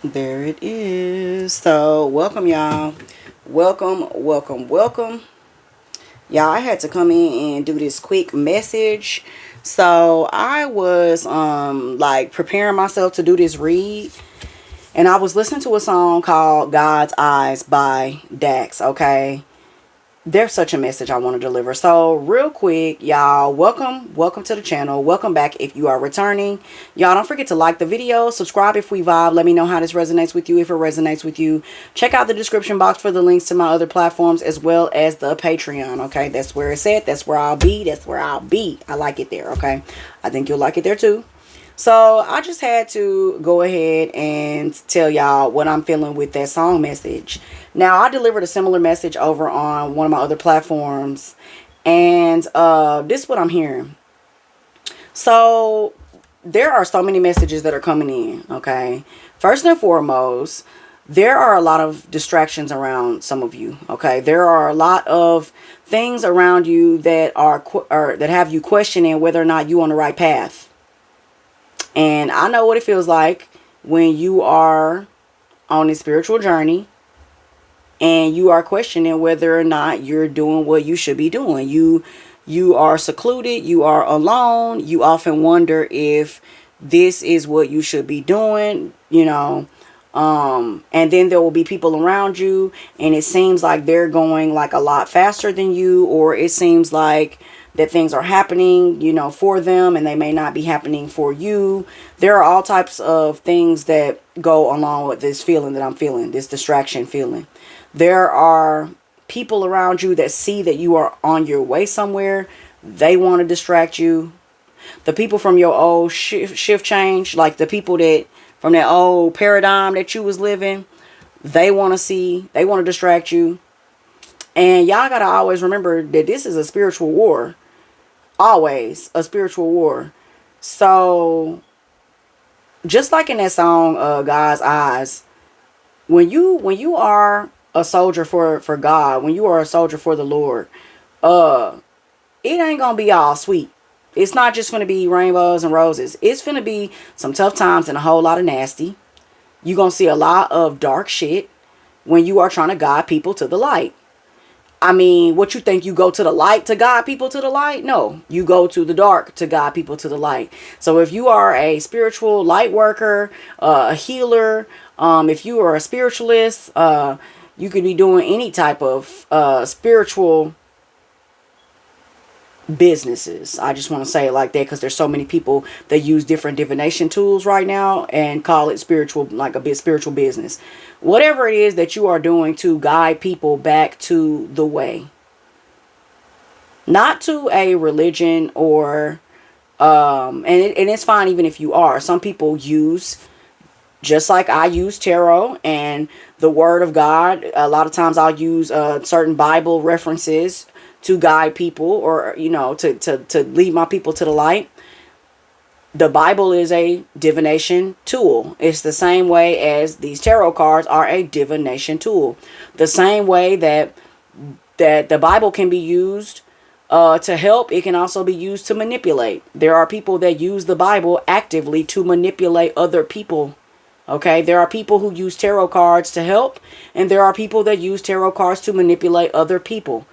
There it is. So, welcome, y'all. Welcome. Y'all, I had to come in and do this quick message. So, I was like preparing myself to do this read, and I was listening to a song called God's Eyes by Dax, okay? There's such a message I want to deliver. So real quick, y'all, welcome to the channel. Welcome back if you are returning. Y'all, don't forget to like the video, subscribe if we vibe. Let me know how this resonates with you, if it resonates with you. Check out the description box for the links to my other platforms as well as the Patreon, okay? That's where it's at. That's where I'll be. I like it there, okay? I think you'll like it there too. So I just had to go ahead and tell y'all what I'm feeling with that song message. Now, I delivered a similar message over on one of my other platforms, and this is what I'm hearing. So there are so many messages that are coming in, okay? First and foremost, there are a lot of distractions around some of you, okay? There are a lot of things around you that are or that have you questioning whether or not you're on the right path. And I know what it feels like when you are on a spiritual journey and you are questioning whether or not you're doing what you should be doing. You are secluded, you are alone. You often wonder if this is what you should be doing, and then there will be people around you and it seems like they're going like a lot faster than you, or it seems like that things are happening, for them, and they may not be happening for you. There are all types of things that go along with this feeling that I'm feeling, this distraction feeling. There are people around you that see that you are on your way somewhere. They want to distract you. The people from your old shift change, like the people that from that old paradigm that you was living, they want to distract you. And y'all got to always remember that this is a spiritual war. Always a spiritual war. So just like in that song, God's Eyes, when you are a soldier for God, when you are a soldier for the Lord, it ain't gonna be all sweet. It's not just gonna be rainbows and roses. It's gonna be some tough times and a whole lot of nasty. You're gonna see a lot of dark shit when you are trying to guide people to the light. I mean, what you think, you go to the light to guide people to the light? No, you go to the dark to guide people to the light. So if you are a spiritual light worker, a healer, if you are a spiritualist, you could be doing any type of spiritual businesses. I just want to say it like that because there's so many people that use different divination tools right now and call it spiritual, like a bit spiritual business. Whatever it is that you are doing to guide people back to the way, not to a religion or and it's fine even if you are. Some people use, just like I use tarot and the word of God. A lot of times I'll use certain Bible references to guide people, or to lead my people to the light. The Bible is a divination tool. It's the same way as these tarot cards are a divination tool. The same way that the Bible can be used to help, it can also be used to manipulate. There are people that use the Bible actively to manipulate other people. Okay, there are people who use tarot cards to help, and there are people that use tarot cards to manipulate other people.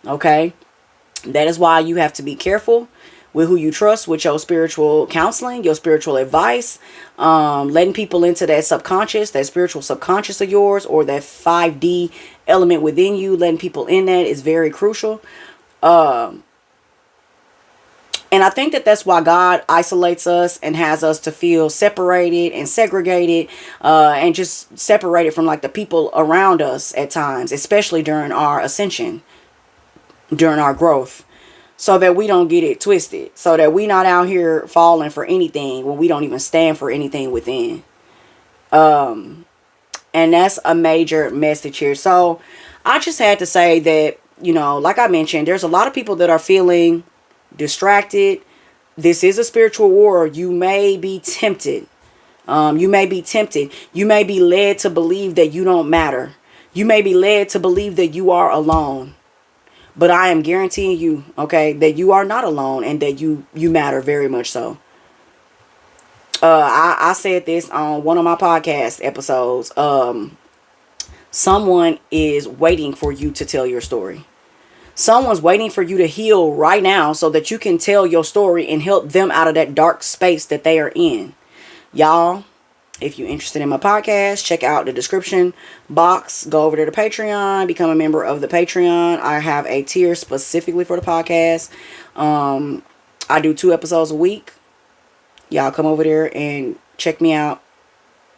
Okay, that is why you have to be careful with who you trust with your spiritual counseling, your spiritual advice, letting people into that subconscious, that spiritual subconscious of yours, or that 5D element within you. Letting people in that is very crucial. And I think that that's why God isolates us and has us to feel separated and segregated, and just separated from like the people around us at times, especially during our ascension, during our growth, so that we don't get it twisted, so that we not out here falling for anything when we don't even stand for anything within. And that's a major message here. So I just had to say that, like I mentioned, there's a lot of people that are feeling distracted. This is a spiritual war. You may be tempted. You may be tempted. You may be led to believe that you don't matter. You may be led to believe that you are alone. But I am guaranteeing you, okay, that you are not alone and that you matter very much so. I said this on one of my podcast episodes. Someone is waiting for you to tell your story. Someone's waiting for you to heal right now so that you can tell your story and help them out of that dark space that they are in. Y'all, if you're interested in my podcast, check out the description box. Go over to the Patreon. Become a member of the Patreon. I have a tier specifically for the podcast. I do 2 episodes a week. Y'all come over there and check me out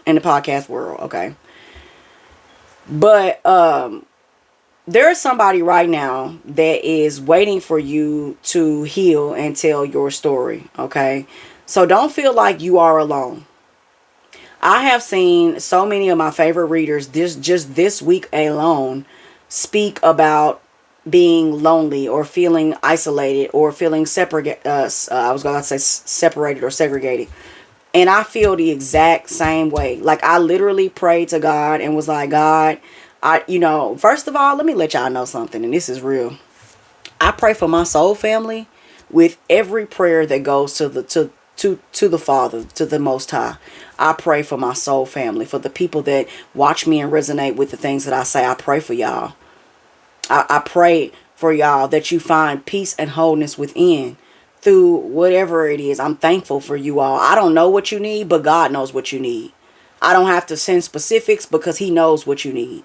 in the podcast world, okay? But there's somebody right now that is waiting for you to heal and tell your story, okay? So don't feel like you are alone. I have seen so many of my favorite readers this week alone speak about being lonely or feeling isolated or feeling separated. I was going to say separated or segregated. And I feel the exact same way. Like, I literally prayed to God and was like, God, first of all, let me let y'all know something. And this is real. I pray for my soul family with every prayer that goes to the Father, to the Most High. I pray for my soul family, for the people that watch me and resonate with the things that I say. I pray for y'all. I pray for y'all that you find peace and wholeness within through whatever it is. I'm thankful for you all. I don't know what you need, but God knows what you need. I don't have to send specifics because He knows what you need.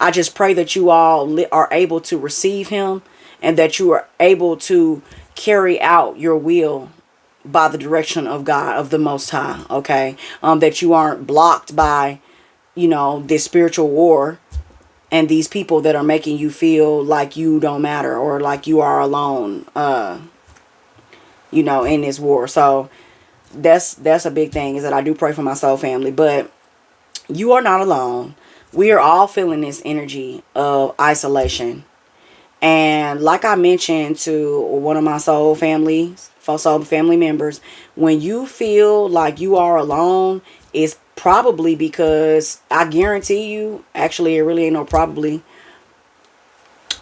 I just pray that you all are able to receive Him and that you are able to carry out your will by the direction of God, of the Most High, okay? That you aren't blocked by, this spiritual war and these people that are making you feel like you don't matter or like you are alone, in this war. So that's a big thing, is that I do pray for my soul family, but you are not alone. We are all feeling this energy of isolation. And like I mentioned to one of my soul family members, when you feel like you are alone, it's probably because, I guarantee you, actually it really ain't no probably,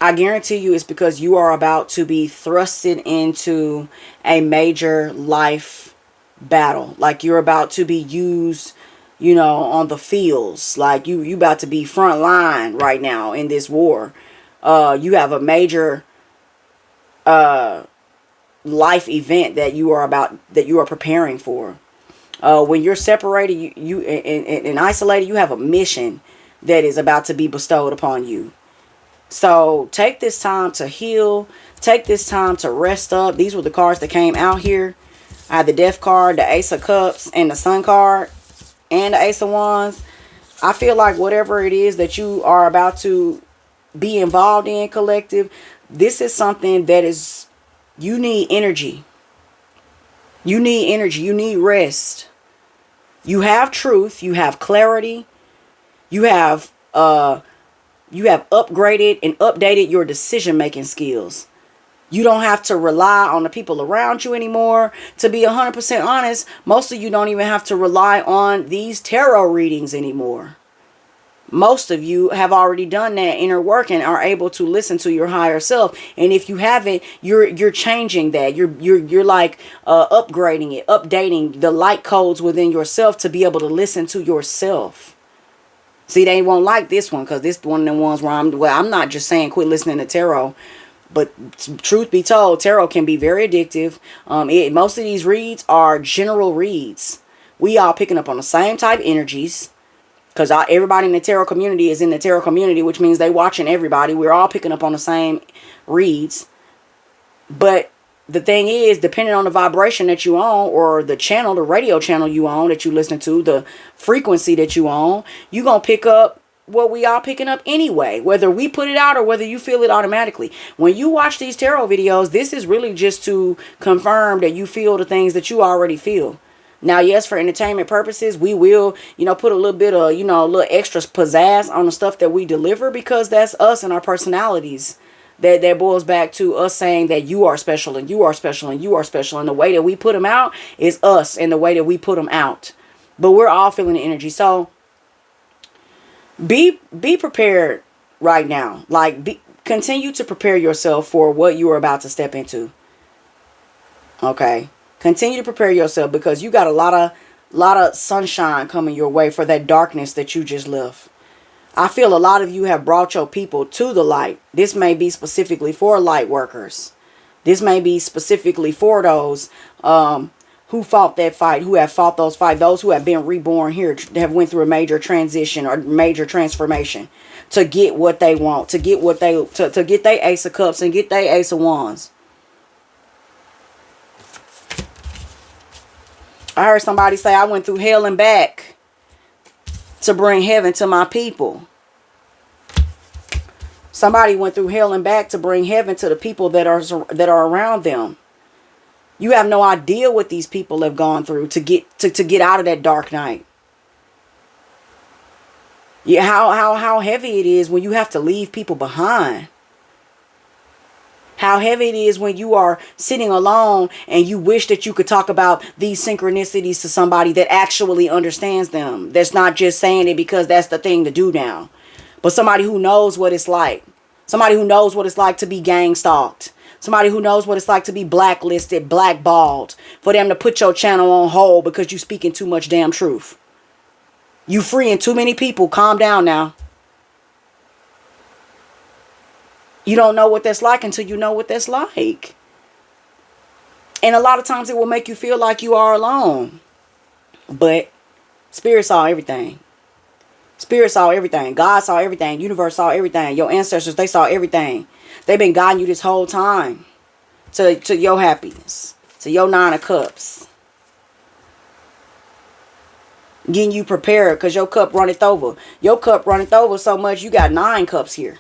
I guarantee you it's because you are about to be thrusted into a major life battle. Like, you're about to be used, on the fields. Like, you about to be front line right now in this war. You have a major life event that you are preparing for. When you're separated, you and isolated, you have a mission that is about to be bestowed upon you. So take this time to heal. Take this time to rest up. These were the cards that came out here. I had the Death card, the Ace of Cups, and the Sun card, and the Ace of Wands. I feel like whatever it is that you are about to be involved in, collective, this is something that is, you need energy. You need energy. You need rest. You have truth. You have clarity. You have upgraded and updated your decision-making skills. You don't have to rely on the people around you anymore. To be 100% honest, most of you don't even have to rely on these tarot readings anymore. Most of you have already done that inner work and are able to listen to your higher self. And if you haven't, you're changing that. You're like upgrading it, updating the light codes within yourself to be able to listen to yourself. See, they won't like this one because this one of the ones where I'm not just saying quit listening to tarot. But truth be told, tarot can be very addictive. Most of these reads are general reads. We all picking up on the same type energies. Because everybody in the tarot community is in the tarot community, which means they watching everybody. We're all picking up on the same reads. But the thing is, depending on the vibration that you own, or the channel, the radio channel you own that you listen to, the frequency that you own, you're going to pick up what we all picking up anyway, whether we put it out or whether you feel it automatically. When you watch these tarot videos, this is really just to confirm that you feel the things that you already feel. Now, yes, for entertainment purposes, we will, put a little bit of, a little extra pizzazz on the stuff that we deliver, because that's us and our personalities. That boils back to us saying that you are special and you are special and you are special. And the way that we put them out is us and the way that we put them out. But we're all feeling the energy. So be prepared right now. Like, continue to prepare yourself for what you are about to step into. Okay. Continue to prepare yourself, because you got a lot A lot of sunshine coming your way for that darkness that you just left. I feel a lot of you have brought your people to the light. This may be specifically for light workers. This may be specifically for those who fought that fight, who have fought those fights, those who have been reborn here, have went through a major transition or major transformation to get what they want, to get what they, to get their Ace of Cups and get their Ace of Wands. I heard somebody say, I went through hell and back to bring heaven to my people. Somebody went through hell and back to bring heaven to the people that are around them. You have no idea what these people have gone through to get out of that dark night. Yeah, how heavy it is when you have to leave people behind. How heavy it is when you are sitting alone and you wish that you could talk about these synchronicities to somebody that actually understands them. That's not just saying it because that's the thing to do now. But somebody who knows what it's like. Somebody who knows what it's like to be gang stalked. Somebody who knows what it's like to be blacklisted, blackballed. For them to put your channel on hold because you speaking too much damn truth. You freeing too many people. Calm down now. You don't know what that's like until you know what that's like. And a lot of times it will make you feel like you are alone. But Spirit saw everything. Spirit saw everything. God saw everything. Universe saw everything. Your ancestors, they saw everything. They've been guiding you this whole time to your happiness, to your 9 of Cups. Getting you prepared because your cup runneth over. Your cup runneth over so much you got 9 cups here.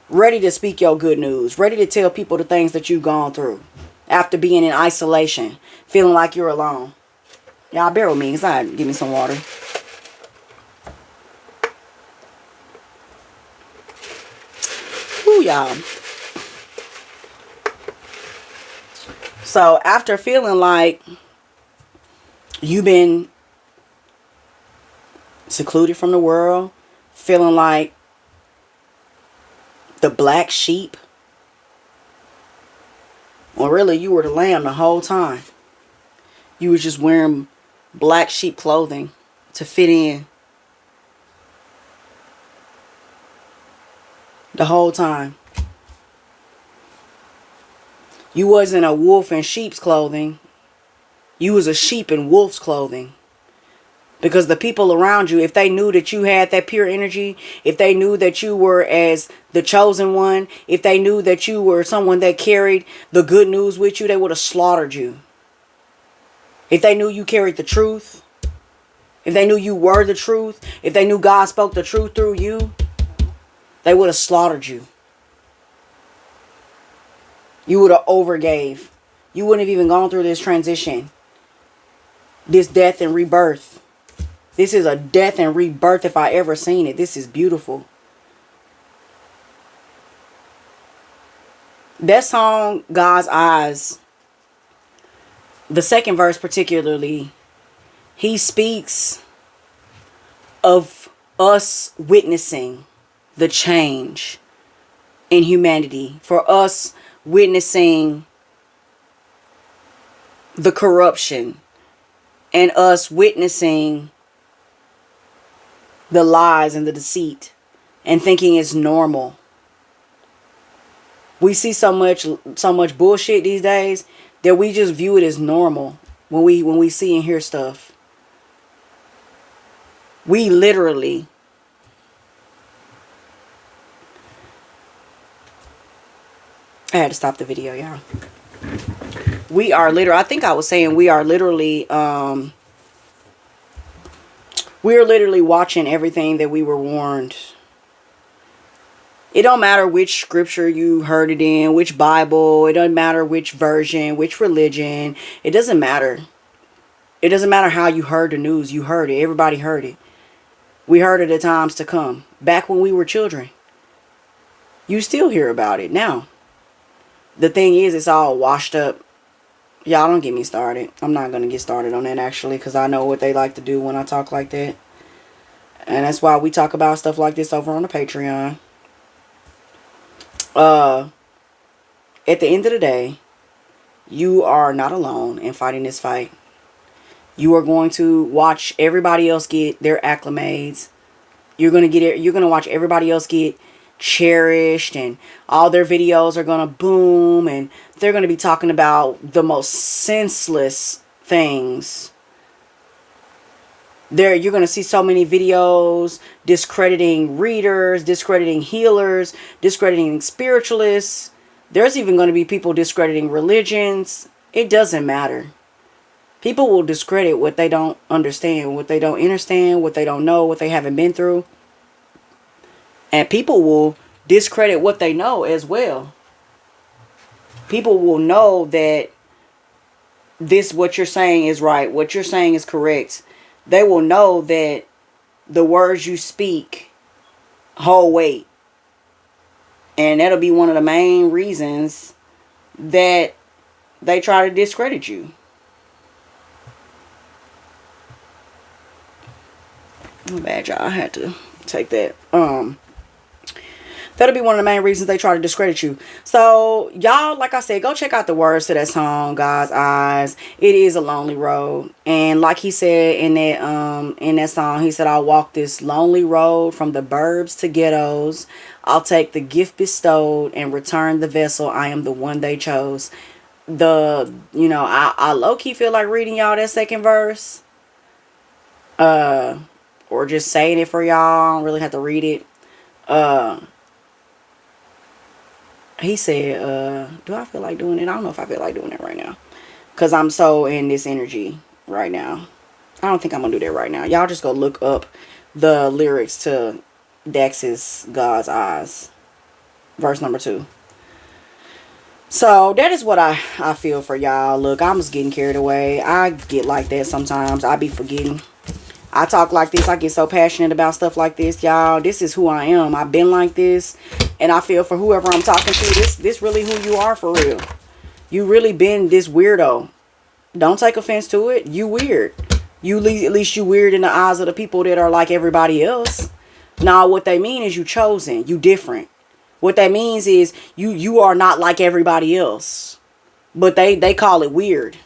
Ready to speak your good news. Ready to tell people the things that you've gone through. After being in isolation. Feeling like you're alone. Y'all bear with me. Give me some water. Woo, y'all. So after feeling like you've been secluded from the world. Feeling like the black sheep. Well, really, you were the lamb the whole time. You were just wearing black sheep clothing to fit in. The whole time. You wasn't a wolf in sheep's clothing. You was a sheep in wolf's clothing. Because the people around you, if they knew that you had that pure energy, if they knew that you were as the chosen one, if they knew that you were someone that carried the good news with you, they would have slaughtered you. If they knew you carried the truth, if they knew you were the truth, if they knew God spoke the truth through you, they would have slaughtered you. You would have overgave. You wouldn't have even gone through this transition. This death and rebirth. This is a death and rebirth if I ever seen it. This is beautiful. That song, God's Eyes, the second verse particularly, he speaks of us witnessing the change in humanity. For us witnessing the corruption. And us witnessing the lies and the deceit. And thinking it's normal. We see so much bullshit these days that we just view it as normal when we see and hear stuff. We literally I had to stop the video, y'all. We are literally, I think I was saying we are literally watching everything that we were warned. It don't matter which scripture you heard it in, which Bible. It doesn't matter which version, which religion. It doesn't matter. It doesn't matter how you heard the news. You heard it. Everybody heard it. We heard it at times to come. Back when we were children. You still hear about it now. The thing is, it's all washed up. Y'all don't get me started. I'm not going to get started on that actually, because I know what they like to do when I talk like that. And that's why we talk about stuff like this over on the Patreon. At the end of the day, You are not alone in fighting this fight. You are going to watch everybody else get their acclimates. You're going to get it. You're going to watch everybody else get cherished, and all their videos are going to boom, and they're going to be talking about the most senseless things. You're going to see so many videos discrediting readers, discrediting healers, discrediting spiritualists. There's even going to be people discrediting religions. It doesn't matter. People will discredit what they don't understand, what they don't understand, what they don't know, what they haven't been through. And people will discredit what they know as well. People will know that what you're saying is right, what you're saying is correct. They will know that the words you speak hold weight. And that'll be one of the main reasons that they try to discredit you. Oh, bad, y'all. I had to take that. That'll be one of the main reasons they try to discredit you. So, y'all, like I said, go check out the words to that song, God's Eyes. It is a lonely road. And like he said in that song, he said, I'll walk this lonely road from the burbs to ghettos. I'll take the gift bestowed and return the vessel. I am the one they chose. I low-key feel like reading y'all that second verse. Or just saying it for y'all. I don't really have to read it. He said, do I feel like doing it? I don't know if I feel like doing it right now. Because I'm so in this energy right now. I don't think I'm going to do that right now. Y'all just go look up the lyrics to Dax's God's Eyes. Verse number 2. So, that is what I feel for y'all. Look, I'm just getting carried away. I get like that sometimes. I be forgetting. I talk like this. I get so passionate about stuff like this, y'all. This is who I am. I've been like this. And I feel for whoever I'm talking to, this really who you are for real. You really been this weirdo. Don't take offense to it. You weird. At least you weird in the eyes of the people that are like everybody else. Now, what they mean is you chosen. You different. What that means is you are not like everybody else. But they call it weird.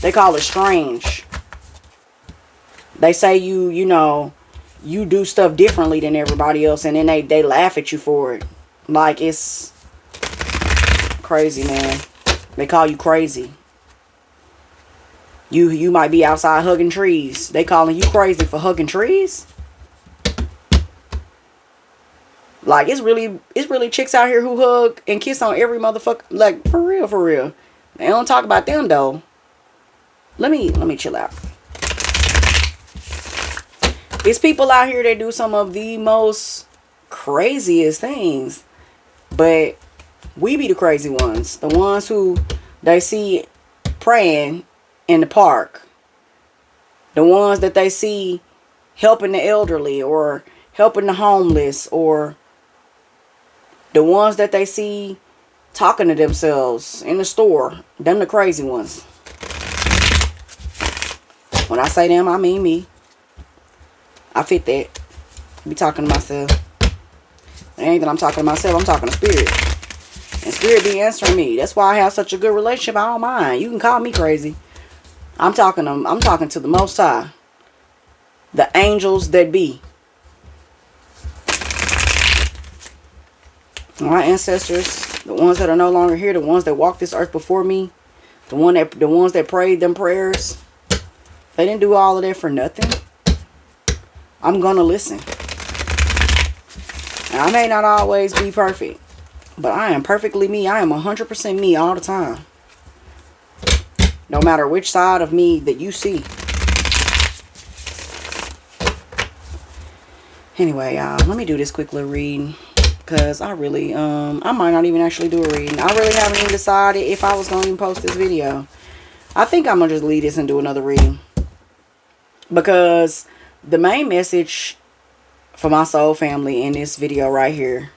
They call it strange. They say you do stuff differently than everybody else, and then they laugh at you for it. Like, it's crazy, man. They call you crazy. You might be outside hugging trees. They calling you crazy for hugging trees? Like, it's really chicks out here who hug and kiss on every motherfucker. Like, for real. They don't talk about them, though. Let me chill out. It's people out here that do some of the most craziest things. But we be the crazy ones. The ones who they see praying in the park. The ones that they see helping the elderly or helping the homeless, or the ones that they see talking to themselves in the store. Them the crazy ones. When I say them, I mean me. I fit that. I be talking to myself. It ain't that I'm talking to myself. I'm talking to spirit. And spirit be answering me. That's why I have such a good relationship. I don't mind. You can call me crazy. I'm talking to the Most High. The angels that be. My ancestors, the ones that are no longer here, the ones that walked this earth before me, the ones that prayed them prayers, they didn't do all of that for nothing. I'm gonna listen. And I may not always be perfect, but I am perfectly me. I am 100% me all the time. No matter which side of me that you see. Anyway, y'all, let me do this quick little reading. Because I really, I might not even actually do a reading. I really haven't even decided if I was going to even post this video. I think I'm going to just leave this and do another reading. Because the main message for my soul family in this video right here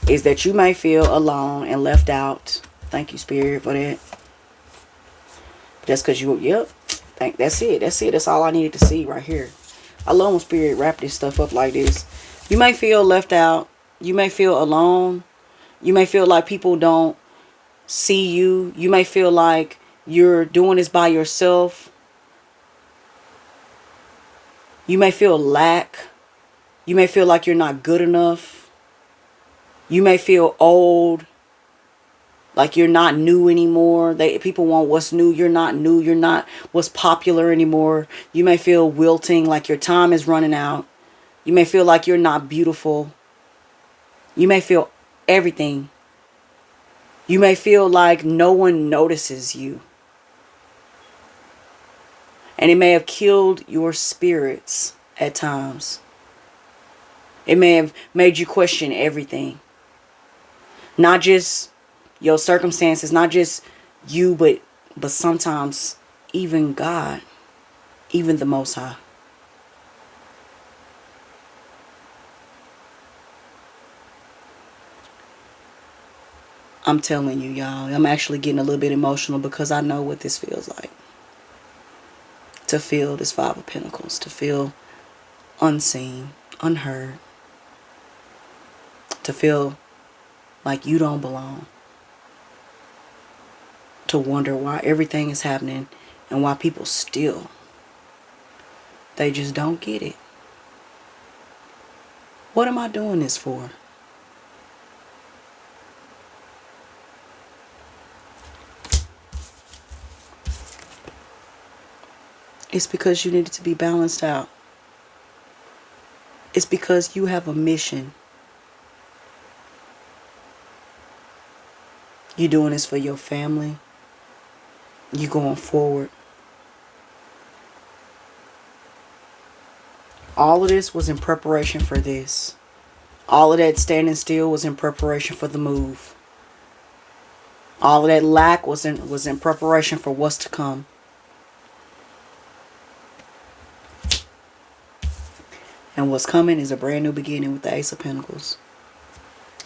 is that you may feel alone and left out. Thank you, Spirit, for that. Just because that's it. That's all I needed to see right here. I love when Spirit wrap this stuff up like this. You may feel left out. You may feel alone. You may feel like people don't see you. You may feel like you're doing this by yourself. You may feel lack. You may feel like you're not good enough. You may feel old, like you're not new anymore. People want what's new. You're not new. You're not what's popular anymore. You may feel wilting, like your time is running out. You may feel like you're not beautiful. You may feel everything. You may feel like no one notices you. And it may have killed your spirits at times. It may have made you question everything. Not just your circumstances, not just you, but sometimes even God, even the Most High. I'm telling you, y'all, I'm actually getting a little bit emotional because I know what this feels like. To feel this Five of Pentacles, to feel unseen, unheard, to feel like you don't belong, to wonder why everything is happening and why people still, they just don't get it. What am I doing this for? It's because you needed to be balanced out. It's because you have a mission. You're doing this for your family. You're going forward. All of this was in preparation for this. All of that standing still was in preparation for the move. All of that lack was in preparation for what's to come. And what's coming is a brand new beginning with the Ace of Pentacles.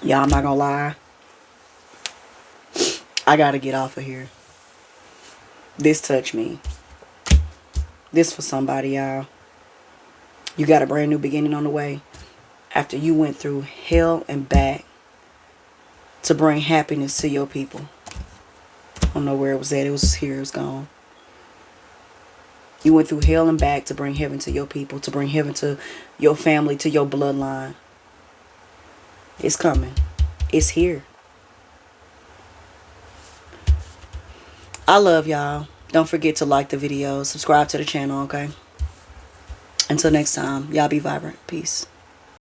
Y'all, I'm not gonna lie. I gotta get off of here. This touched me. This for somebody, y'all. You got a brand new beginning on the way. After you went through hell and back to bring happiness to your people. I don't know where it was at. It was here. It was gone. You went through hell and back to bring heaven to your people, to bring heaven to your family, to your bloodline. It's coming. It's here. I love y'all. Don't forget to like the video. Subscribe to the channel, okay? Until next time, y'all be vibrant. Peace.